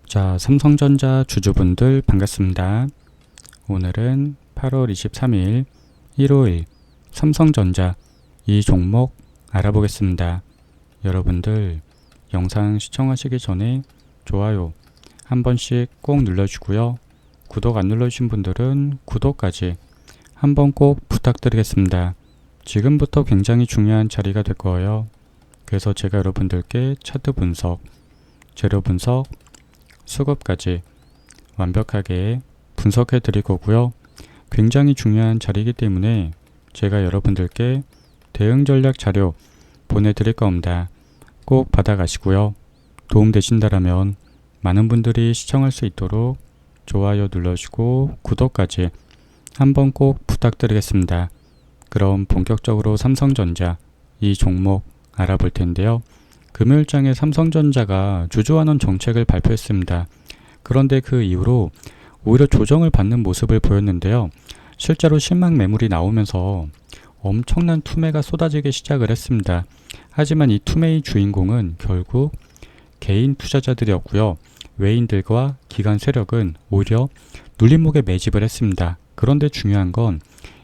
자, 삼성전자 주주분들 반갑습니다. 오늘은 8월 23일 일요일 삼성전자 이 종목 알아보겠습니다. 여러분들 영상 시청하시기 전에 좋아요 한 번씩 꼭 눌러주고요. 구독 안 눌러주신 분들은 구독까지 한번 꼭 부탁드리겠습니다. 지금부터 굉장히 중요한 자리가 될 거예요. 그래서 제가 여러분들께 차트 분석, 재료 분석, 수급까지 완벽하게 분석해 드릴 거고요. 굉장히 중요한 자리이기 때문에 제가 여러분들께 대응 전략 자료 보내드릴 겁니다. 꼭 받아가시고요. 도움되신다라면 많은 분들이 시청할 수 있도록 좋아요 눌러주고 구독까지 한번 꼭 부탁드리겠습니다. 그럼 본격적으로 삼성전자 이 종목 알아볼 텐데요. 금요일장에 삼성전자가 주주환원 정책을 발표했습니다. 그런데 그 이후로 오히려 조정을 받는 모습을 보였는데요. 실제로 실망 매물이 나오면서 엄청난 투매가 쏟아지기 시작을 했습니다. 하지만 이 투매의 주인공은 결국 개인 투자자들이었고요. 외인들과 기관 세력은 오히려 눌림목에 매집을 했습니다. 그런데 중요한 건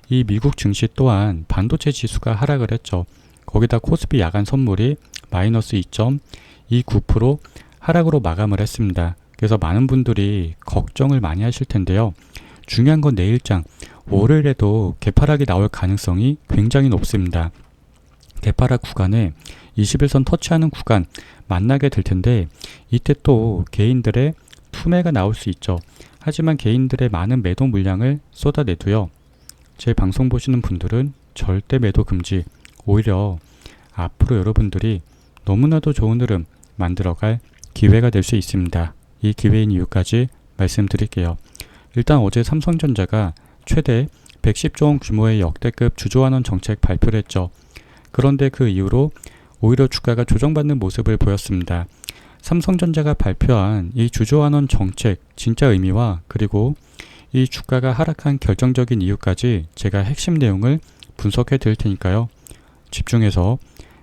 이 미국 증시 또한 반도체 지수가 하락을 했죠. 거기다 코스피 야간 선물이 마이너스 2.29% 하락으로 마감을 했습니다. 그래서 많은 분들이 걱정을 많이 하실 텐데요. 중요한 건 내일장 월요일에도 개파락이 나올 가능성이 굉장히 높습니다. 개파락 구간에 21선 터치하는 구간 만나게 될 텐데 이때 또 개인들의 투매가 나올 수 있죠. 하지만 개인들의 많은 매도 물량을 쏟아내도요. 제 방송 보시는 분들은 절대 매도 금지, 오히려 앞으로 여러분들이 너무나도 좋은 흐름 만들어갈 기회가 될 수 있습니다. 이 기회인 이유까지 말씀드릴게요. 일단 어제 삼성전자가 최대 110조 원 규모의 역대급 주주환원 정책 발표를 했죠. 그런데 그 이후로 오히려 주가가 조정받는 모습을 보였습니다. 삼성전자가 발표한 이 주주환원 정책 진짜 의미와 그리고 이 주가가 하락한 결정적인 이유까지 제가 핵심 내용을 분석해 드릴 테니까요. 집중해서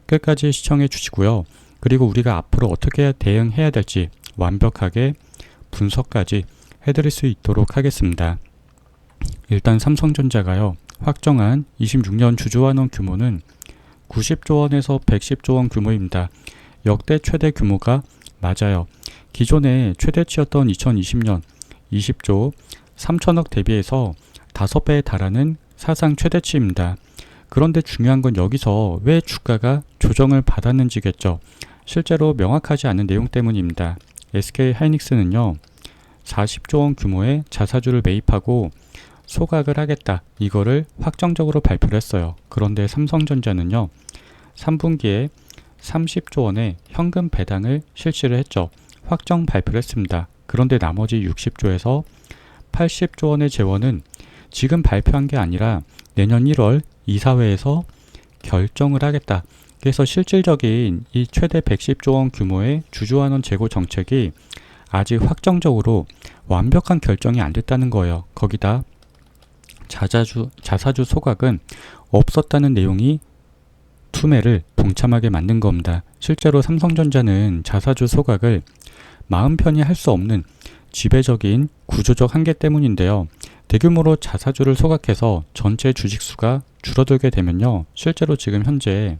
끝까지 시청해 주시고요. 그리고 우리가 앞으로 어떻게 대응해야 될지 완벽하게 분석까지 해드릴 수 있도록 하겠습니다. 일단 삼성전자가요. 확정한 26년 주주환원 규모는 90조 원에서 110조 원 규모입니다. 역대 최대 규모가 맞아요. 기존에 최대치였던 2020년 20조 3천억 대비해서 5배에 달하는 사상 최대치입니다. 그런데 중요한 건 여기서 왜 주가가 조정을 받았는지겠죠. 실제로 명확하지 않은 내용 때문입니다. SK 하이닉스는요. 40조 원 규모의 자사주를 매입하고 소각을 하겠다. 이거를 확정적으로 발표를 했어요. 그런데 삼성전자는요. 3분기에 30조 원의 현금 배당을 실시를 했죠. 확정 발표를 했습니다. 그런데 나머지 60조에서 80조 원의 재원은 지금 발표한 게 아니라 내년 1월 이사회에서 결정을 하겠다. 그래서 실질적인 이 최대 110조 원 규모의 주주환원 재고 정책이 아직 확정적으로 완벽한 결정이 안 됐다는 거예요. 거기다 자사주 소각은 없었다는 내용이 투매를 동참하게 만든 겁니다. 실제로 삼성전자는 자사주 소각을 마음 편히 할 수 없는 지배적인 구조적 한계 때문인데요. 대규모로 자사주를 소각해서 전체 주식수가 줄어들게 되면요. 실제로 지금 현재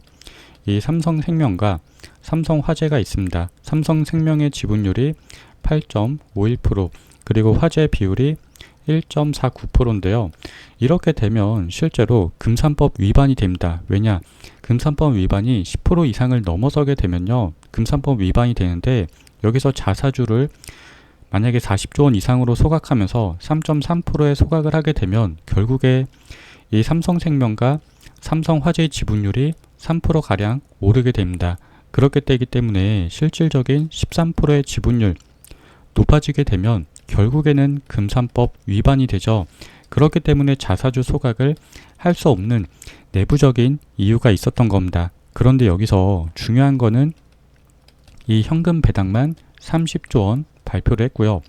이 삼성생명과 삼성화재가 있습니다. 삼성생명의 지분율이 8.51% 그리고 화재 비율이 1.49%인데요. 이렇게 되면 실제로 금산법 위반이 됩니다. 왜냐? 금산법 위반이 10% 이상을 넘어서게 되면요. 금산법 위반이 되는데 여기서 자사주를 만약에 40조 원 이상으로 소각하면서 3.3%의 소각을 하게 되면 결국에 이 삼성생명과 삼성화재의 지분율이 3%가량 오르게 됩니다. 그렇게 되기 때문에 실질적인 13%의 지분율 높아지게 되면 결국에는 금산법 위반이 되죠. 그렇기 때문에 자사주 소각을 할 수 없는 내부적인 이유가 있었던 겁니다. 그런데 여기서 중요한 거는 이 현금 배당만 30조 원 발표를 했고요.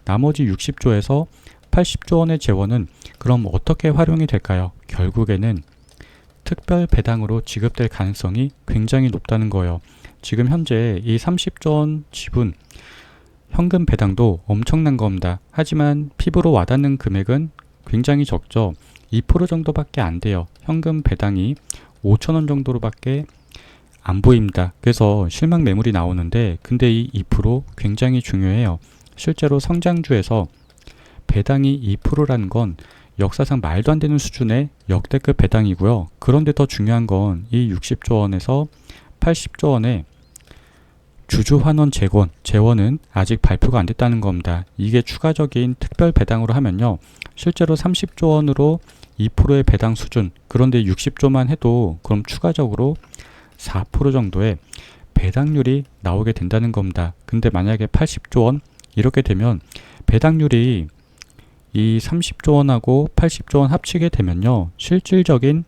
나머지 60조에서 80조 원의 재원은 그럼 어떻게 활용이 될까요? 결국에는 특별 배당으로 지급될 가능성이 굉장히 높다는 거예요. 지금 현재 이 30조 원 지분 현금 배당도 엄청난 겁니다. 하지만 피부로 와닿는 금액은 굉장히 적죠. 2% 정도밖에 안 돼요. 현금 배당이 5,000원 정도로밖에 안 보입니다. 그래서 실망 매물이 나오는데, 근데 이 2% 굉장히 중요해요. 실제로 성장주에서 배당이 2%라는 건 역사상 말도 안 되는 수준의 역대급 배당이고요. 그런데 더 중요한 건 이 60조 원에서 80조 원의 주주환원 재원은 아직 발표가 안 됐다는 겁니다. 이게 추가적인 특별 배당으로 하면요, 실제로 30조 원으로 2%의 배당 수준, 그런데 60조만 해도 그럼 추가적으로 4% 정도의 배당률이 나오게 된다는 겁니다. 근데 만약에 80조 원 이렇게 되면 배당률이 이 30조 원하고 80조 원 합치게 되면요, 실질적인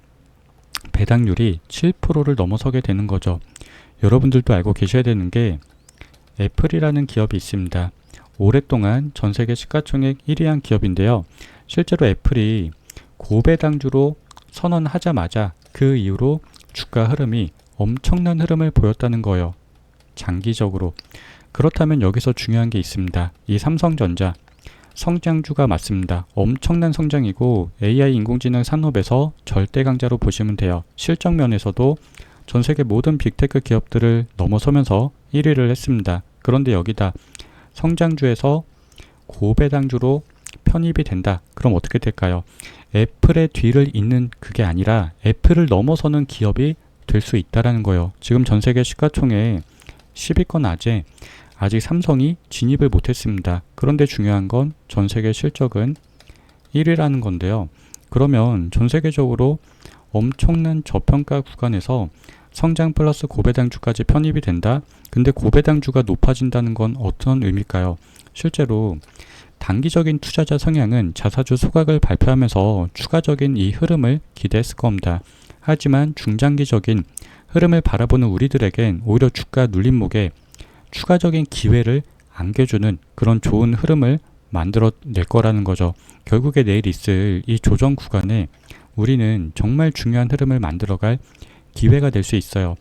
배당률이 7%를 넘어서게 되는 거죠. 여러분들도 알고 계셔야 되는 게, 애플이라는 기업이 있습니다. 오랫동안 전 세계 시가총액 1위한 기업인데요. 실제로 애플이 고배당주로 선언하자마자 그 이후로 주가 흐름이 엄청난 흐름을 보였다는 거예요. 장기적으로. 그렇다면 여기서 중요한 게 있습니다. 이 삼성전자 성장주가 맞습니다. 엄청난 성장이고 AI 인공지능 산업에서 절대 강자로 보시면 돼요. 실적 면에서도 전 세계 모든 빅테크 기업들을 넘어서면서 1위를 했습니다. 그런데 여기다 성장주에서 고배당주로 편입이 된다. 그럼 어떻게 될까요? 애플의 뒤를 잇는 그게 아니라 애플을 넘어서는 기업이 될 수 있다라는 거예요. 지금 전 세계 시가총액 10위권 아재 아직 삼성이 진입을 못했습니다. 그런데 중요한 건 전 세계 실적은 1위라는 건데요. 그러면 전 세계적으로 엄청난 저평가 구간에서 성장 플러스 고배당주까지 편입이 된다? 근데 고배당주가 높아진다는 건 어떤 의미일까요? 실제로 단기적인 투자자 성향은 자사주 소각을 발표하면서 추가적인 이 흐름을 기대했을 겁니다. 하지만 중장기적인 흐름을 바라보는 우리들에겐 오히려 주가 눌림목에 추가적인 기회를 안겨주는 그런 좋은 흐름을 만들어낼 거라는 거죠. 결국에 내일 있을 이 조정 구간에 우리는 정말 중요한 흐름을 만들어갈 기회가 될 수 있어요.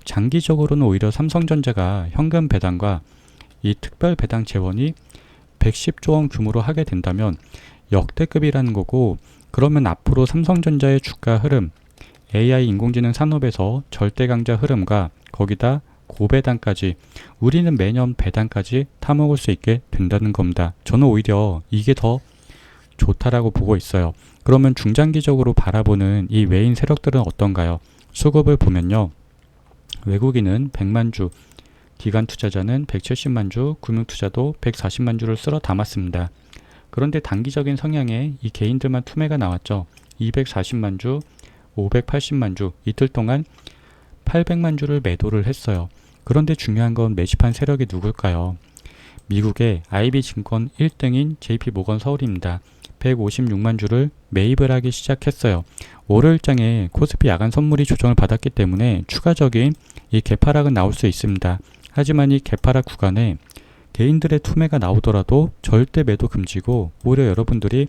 장기적으로는 오히려 삼성전자가 현금 배당과 이 특별 배당 재원이 110조 원 규모로 하게 된다면 역대급이라는 거고, 그러면 앞으로 삼성전자의 주가 흐름, AI 인공지능 산업에서 절대 강자 흐름과 거기다 고배당까지 우리는 매년 배당까지 타먹을 수 있게 된다는 겁니다. 저는 오히려 이게 더 좋다라고 보고 있어요. 그러면 중장기적으로 바라보는 이 외인 세력들은 어떤가요? 수급을 보면요, 외국인은 100만 주, 기관 투자자는 170만 주, 금융 투자도 140만 주를 쓸어 담았습니다. 그런데 단기적인 성향의 이 개인들만 투매가 나왔죠. 240만 주, 580만 주, 이틀 동안 800만 주를 매도를 했어요. 그런데 중요한 건 매집한 세력이 누굴까요? 미국의 IB증권 1등인 JP모건 서울입니다. 156만 주를 매입을 하기 시작했어요. 월요일장에 코스피 야간 선물이 조정을 받았기 때문에 추가적인 이 개파락은 나올 수 있습니다. 하지만 이 개파락 구간에 개인들의 투매가 나오더라도 절대 매도 금지고, 오히려 여러분들이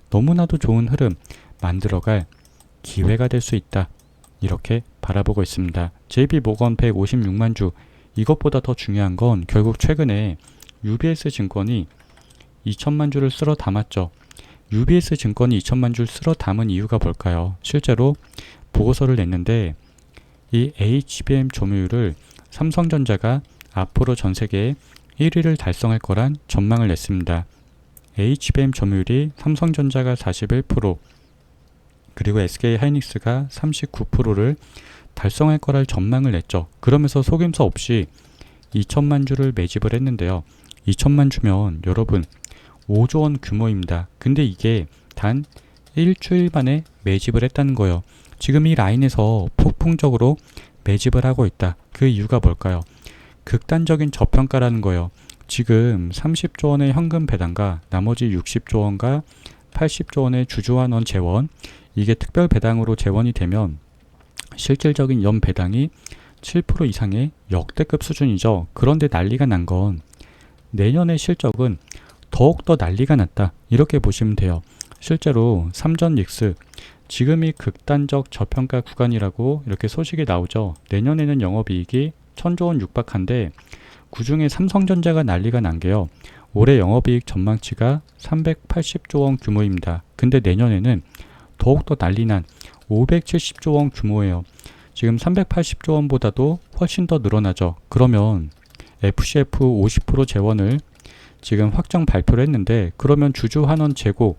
너무나도 좋은 흐름 만들어갈 기회가 될 수 있다. 이렇게 바라보고 있습니다. JP모건 156만 주, 이것보다 더 중요한 건 결국 최근에 UBS 증권이 2천만 주를 쓸어 담았죠. UBS 증권이 2천만 주를 쓸어 담은 이유가 뭘까요? 실제로 보고서를 냈는데 이 HBM 점유율을 삼성전자가 앞으로 전 세계에 1위를 달성할 거란 전망을 냈습니다. HBM 점유율이 삼성전자가 41%, 그리고 SK하이닉스가 39%를 달성할 거랄 전망을 냈죠. 그러면서 속임수 없이 2천만 주를 매집을 했는데요. 2천만 주면 여러분 5조 원 규모입니다. 근데 이게 단 일주일 만에 매집을 했다는 거예요. 지금 이 라인에서 폭풍적으로 매집을 하고 있다. 그 이유가 뭘까요? 극단적인 저평가라는 거예요. 지금 30조 원의 현금 배당과 나머지 60조 원과 80조 원의 주주환원 재원, 이게 특별 배당으로 재원이 되면 실질적인 연 배당이 7% 이상의 역대급 수준이죠. 그런데 난리가 난 건 내년의 실적은 더욱더 난리가 났다. 이렇게 보시면 돼요. 실제로 삼전익스, 지금이 극단적 저평가 구간이라고 이렇게 소식이 나오죠. 내년에는 영업이익이 1000조 원 육박한데 그중에 삼성전자가 난리가 난 게요. 올해 영업이익 전망치가 380조 원 규모입니다. 근데 내년에는 더욱더 난리난 570조 원 규모예요. 지금 380조 원보다도 훨씬 더 늘어나죠. 그러면 FCF 50% 재원을 지금 확정 발표를 했는데, 그러면 주주 환원 재고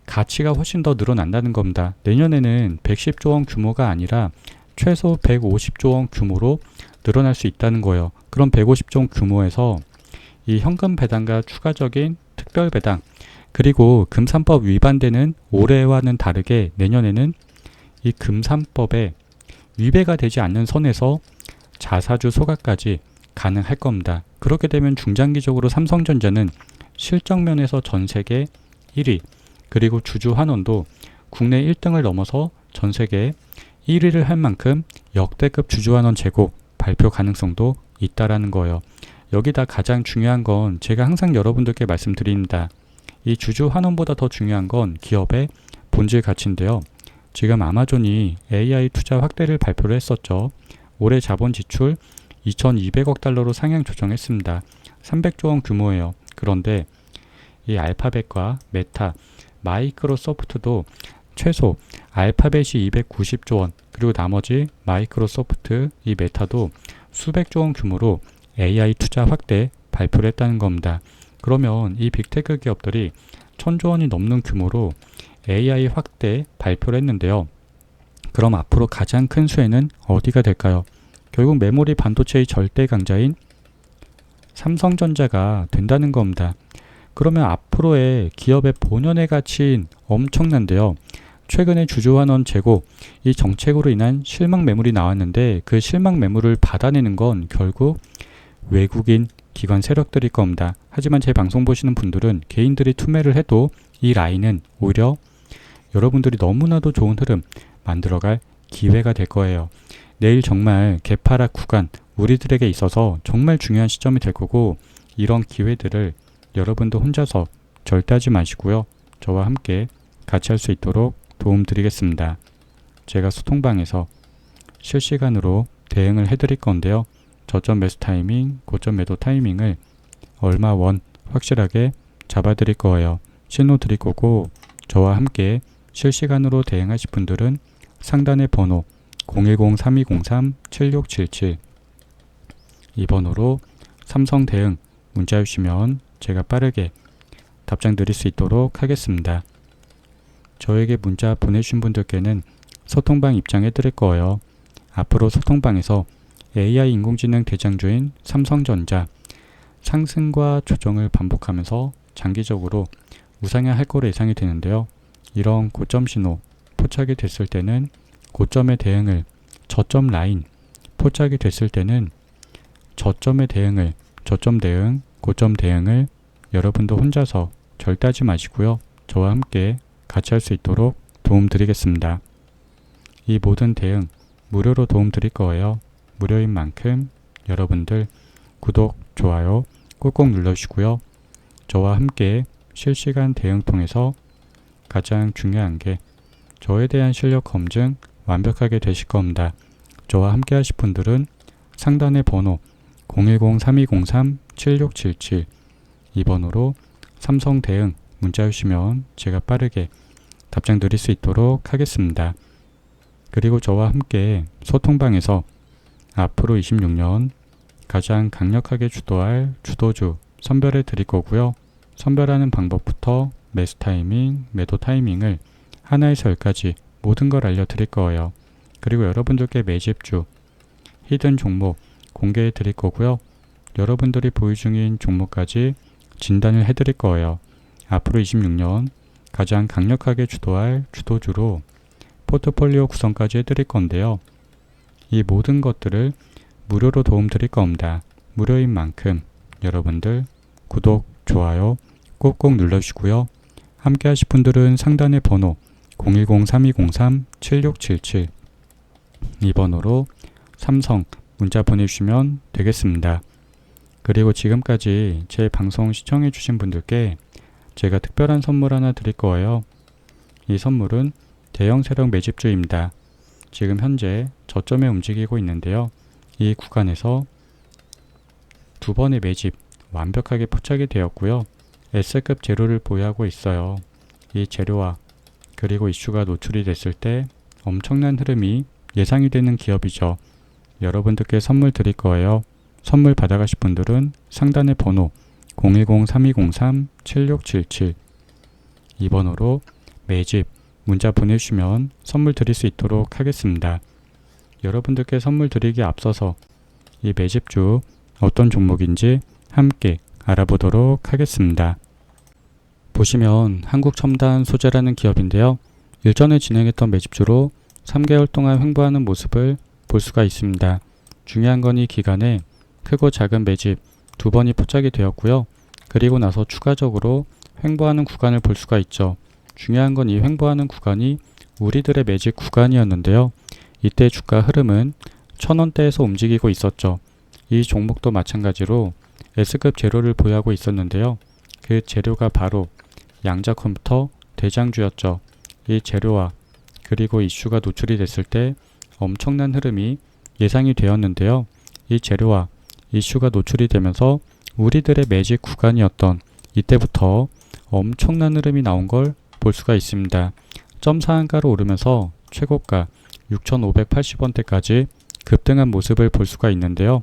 가치가 훨씬 더 늘어난다는 겁니다. 내년에는 110조 원 규모가 아니라 최소 150조 원 규모로 늘어날 수 있다는 거예요. 그럼 150조 원 규모에서 이 현금 배당과 추가적인 특별 배당, 그리고 금산법 위반되는 올해와는 다르게 내년에는 이 금산법에 위배가 되지 않는 선에서 자사주 소각까지 가능할 겁니다. 그렇게 되면 중장기적으로 삼성전자는 실적 면에서 전 세계 1위, 그리고 주주 환원도 국내 1등을 넘어서 전 세계 1위를 할 만큼 역대급 주주 환원 재고 발표 가능성도 있다라는 거예요. 여기다 가장 중요한 건 제가 항상 여러분들께 말씀드립니다. 이 주주 환원보다 더 중요한 건 기업의 본질 가치인데요. 지금 아마존이 AI 투자 확대를 발표를 했었죠. 올해 자본 지출 2,200억 달러로 상향 조정했습니다. 300조 원 규모예요. 그런데 이 알파벳과 메타, 마이크로소프트도 최소 알파벳이 290조 원, 그리고 나머지 마이크로소프트, 이 메타도 수백조 원 규모로 AI 투자 확대 발표를 했다는 겁니다. 그러면 이 빅테크 기업들이 1,000조 원이 넘는 규모로 AI 확대 발표를 했는데요. 그럼 앞으로 가장 큰 수혜는 어디가 될까요? 결국 메모리 반도체의 절대 강자인 삼성전자가 된다는 겁니다. 그러면 앞으로의 기업의 본연의 가치인 엄청난데요. 최근에 주주환원 재고, 이 정책으로 인한 실망 매물이 나왔는데 그 실망 매물을 받아내는 건 결국 외국인 기관 세력들일 겁니다. 하지만 제 방송 보시는 분들은 개인들이 투매를 해도 이 라인은 오히려 여러분들이 너무나도 좋은 흐름 만들어갈 기회가 될 거예요. 내일 정말 개파락 구간 우리들에게 있어서 정말 중요한 시점이 될 거고, 이런 기회들을 여러분도 혼자서 절대 하지 마시고요. 저와 함께 같이 할 수 있도록 도움드리겠습니다. 제가 소통방에서 실시간으로 대응을 해드릴 건데요. 저점 매수 타이밍, 고점 매도 타이밍을 얼마 원 확실하게 잡아드릴 거예요. 신호 드릴 거고, 저와 함께 실시간으로 대응하실 분들은 상단의 번호 010-3203-7677 이 번호로 삼성 대응 문자 주시면 제가 빠르게 답장 드릴 수 있도록 하겠습니다. 저에게 문자 보내주신 분들께는 소통방 입장해 드릴 거예요. 앞으로 소통방에서 AI 인공지능 대장주인 삼성전자 상승과 조정을 반복하면서 장기적으로 우상향할 거로 예상이 되는데요. 이런 고점 신호 포착이 됐을 때는 고점의 대응을, 저점 라인 포착이 됐을 때는 저점의 대응을, 저점 대응, 고점 대응을 여러분도 혼자서 절대 하지 마시고요. 저와 함께 같이 할 수 있도록 도움드리겠습니다. 이 모든 대응 무료로 도움드릴 거예요. 무료인 만큼 여러분들 구독, 좋아요 꼭꼭 눌러주시고요. 저와 함께 실시간 대응 통해서 가장 중요한 게 저에 대한 실력 검증 완벽하게 되실 겁니다. 저와 함께 하실 분들은 상단의 번호 010-3203-7677 이 번호로 삼성 대응 문자 주시면 제가 빠르게 답장 드릴 수 있도록 하겠습니다. 그리고 저와 함께 소통방에서 앞으로 26년 가장 강력하게 주도할 주도주 선별해 드릴 거고요. 선별하는 방법부터 매수 타이밍, 매도 타이밍을 하나에서 열까지 모든 걸 알려드릴 거예요. 그리고 여러분들께 매집주, 히든 종목 공개해 드릴 거고요. 여러분들이 보유 중인 종목까지 진단을 해 드릴 거예요. 앞으로 26년 가장 강력하게 주도할 주도주로 포트폴리오 구성까지 해 드릴 건데요. 이 모든 것들을 무료로 도움 드릴 겁니다. 무료인 만큼 여러분들 구독, 좋아요 꼭꼭 눌러주시고요. 함께 하실 분들은 상단의 번호 010-3203-7677 이 번호로 삼성 문자 보내주시면 되겠습니다. 그리고 지금까지 제 방송 시청해 주신 분들께 제가 특별한 선물 하나 드릴 거예요. 이 선물은 대형 세력 매집주입니다. 지금 현재 저점에 움직이고 있는데요. 이 구간에서 두 번의 매집 완벽하게 포착이 되었고요. S급 재료를 보유하고 있어요. 이 재료와 그리고 이슈가 노출이 됐을 때 엄청난 흐름이 예상이 되는 기업이죠. 여러분들께 선물 드릴 거예요. 선물 받아가실 분들은 상단의 번호 010-3203-7677 이 번호로 매집 문자 보내주시면 선물 드릴 수 있도록 하겠습니다. 여러분들께 선물 드리기에 앞서서 이 매집주 어떤 종목인지 함께 알아보도록 하겠습니다. 보시면 한국첨단 소재라는 기업인데요. 일전에 진행했던 매집주로 3개월 동안 횡보하는 모습을 볼 수가 있습니다. 중요한 건 이 기간에 크고 작은 매집 두 번이 포착이 되었고요. 그리고 나서 추가적으로 횡보하는 구간을 볼 수가 있죠. 중요한 건 이 횡보하는 구간이 우리들의 매집 구간이었는데요. 이때 주가 흐름은 1000원대에서 움직이고 있었죠. 이 종목도 마찬가지로 S급 재료를 보유하고 있었는데요. 그 재료가 바로 양자 컴퓨터 대장주였죠. 이 재료와 그리고 이슈가 노출이 됐을 때 엄청난 흐름이 예상이 되었는데요. 이 재료와 이슈가 노출이 되면서 우리들의 매집 구간이었던 이때부터 엄청난 흐름이 나온 걸 볼 수가 있습니다. 점 상한가로 오르면서 최고가 6,580원대까지 급등한 모습을 볼 수가 있는데요.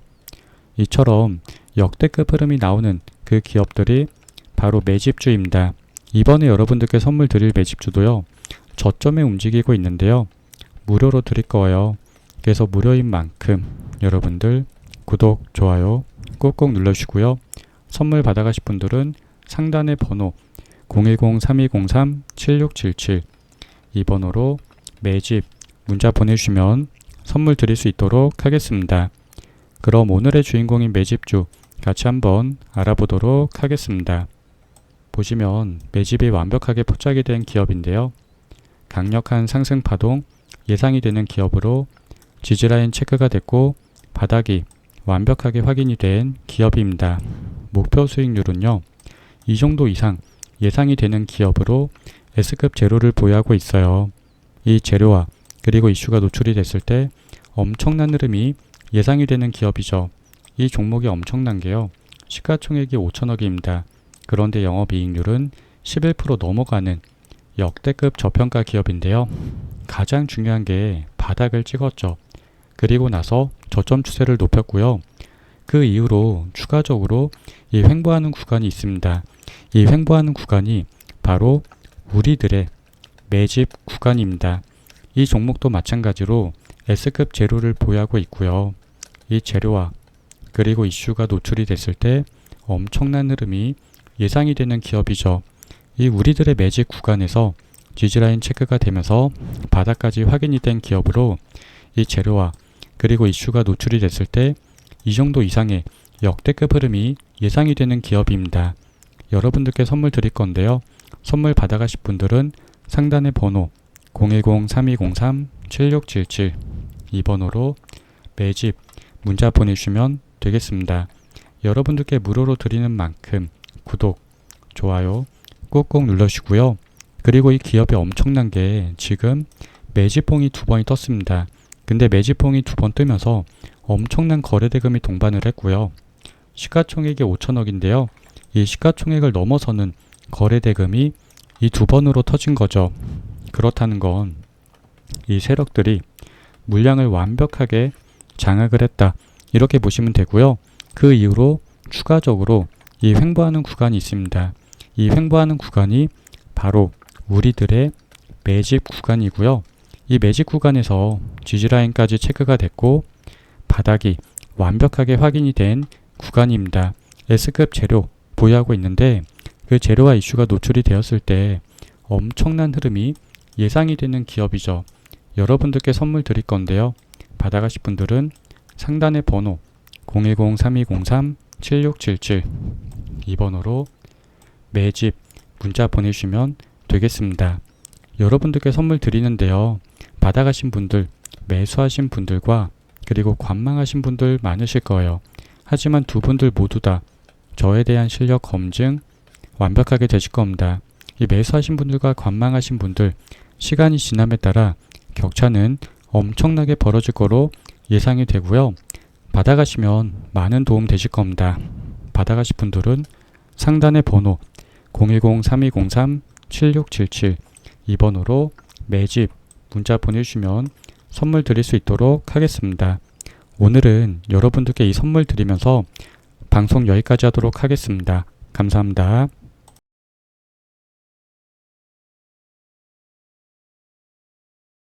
이처럼 역대급 흐름이 나오는 그 기업들이 바로 매집주입니다. 이번에 여러분들께 선물 드릴 매집주도요. 저점에 움직이고 있는데요. 무료로 드릴 거예요. 그래서 무료인 만큼 여러분들 구독, 좋아요 꾹꾹 눌러주시고요. 선물 받아가실 분들은 상단의 번호 010-3203-7677 이 번호로 매집 문자 보내주시면 선물 드릴 수 있도록 하겠습니다. 그럼 오늘의 주인공인 매집주 같이 한번 알아보도록 하겠습니다. 보시면 매집이 완벽하게 포착이 된 기업인데요. 강력한 상승 파동 예상이 되는 기업으로 지지라인 체크가 됐고 바닥이 완벽하게 확인이 된 기업입니다. 목표 수익률은요. 이 정도 이상 예상이 되는 기업으로 S급 재료를 보유하고 있어요. 이 재료와 그리고 이슈가 노출이 됐을 때 엄청난 흐름이 예상이 되는 기업이죠. 이 종목이 엄청난 게요. 시가총액이 5천억입니다. 그런데 영업이익률은 11% 넘어가는 역대급 저평가 기업인데요. 가장 중요한 게 바닥을 찍었죠. 그리고 나서 저점 추세를 높였고요. 그 이후로 추가적으로 이 횡보하는 구간이 있습니다. 이 횡보하는 구간이 바로 우리들의 매집 구간입니다. 이 종목도 마찬가지로 S급 재료를 보유하고 있고요. 이 재료와 그리고 이슈가 노출이 됐을 때 엄청난 흐름이 예상이 되는 기업이죠. 이 우리들의 매집 구간에서 지지라인 체크가 되면서 바닥까지 확인이 된 기업으로 이 재료와 그리고 이슈가 노출이 됐을 때 이 정도 이상의 역대급 흐름이 예상이 되는 기업입니다. 여러분들께 선물 드릴 건데요. 선물 받아가실 분들은 상단의 번호 010-3203-7677 이 번호로 매집 문자 보내주시면 되겠습니다. 여러분들께 무료로 드리는 만큼 구독, 좋아요 꾹꾹 눌러주시고요. 그리고 이 기업이 엄청난 게 지금 매집봉이 두 번이 떴습니다. 근데 매집봉이 두 번 뜨면서 엄청난 거래대금이 동반을 했고요. 시가총액이 5천억인데요. 이 시가총액을 넘어서는 거래대금이 이 두 번으로 터진 거죠. 그렇다는 건 이 세력들이 물량을 완벽하게 장악을 했다. 이렇게 보시면 되고요. 그 이후로 추가적으로 이 횡보하는 구간이 있습니다. 이 횡보하는 구간이 바로 우리들의 매집 구간이고요. 이 매집 구간에서 지지라인까지 체크가 됐고 바닥이 완벽하게 확인이 된 구간입니다. S급 재료 보유하고 있는데 그 재료와 이슈가 노출이 되었을 때 엄청난 흐름이 예상이 되는 기업이죠. 여러분들께 선물 드릴 건데요. 받아가실 분들은 상단의 번호 010-3203-7677 이 번호로 매집 문자 보내주시면 되겠습니다. 여러분들께 선물 드리는데요. 받아가신 분들, 매수하신 분들과 그리고 관망하신 분들 많으실 거예요. 하지만 두 분들 모두 다 저에 대한 실력 검증 완벽하게 되실 겁니다. 이 매수하신 분들과 관망하신 분들 시간이 지남에 따라 격차는 엄청나게 벌어질 거로 예상이 되고요. 받아가시면 많은 도움 되실 겁니다. 받아가실 분들은 상단의 번호 010-3203-7677 2번으로 매집 문자 보내주시면 선물 드릴 수 있도록 하겠습니다. 오늘은 여러분들께 이 선물 드리면서 방송 여기까지 하도록 하겠습니다. 감사합니다.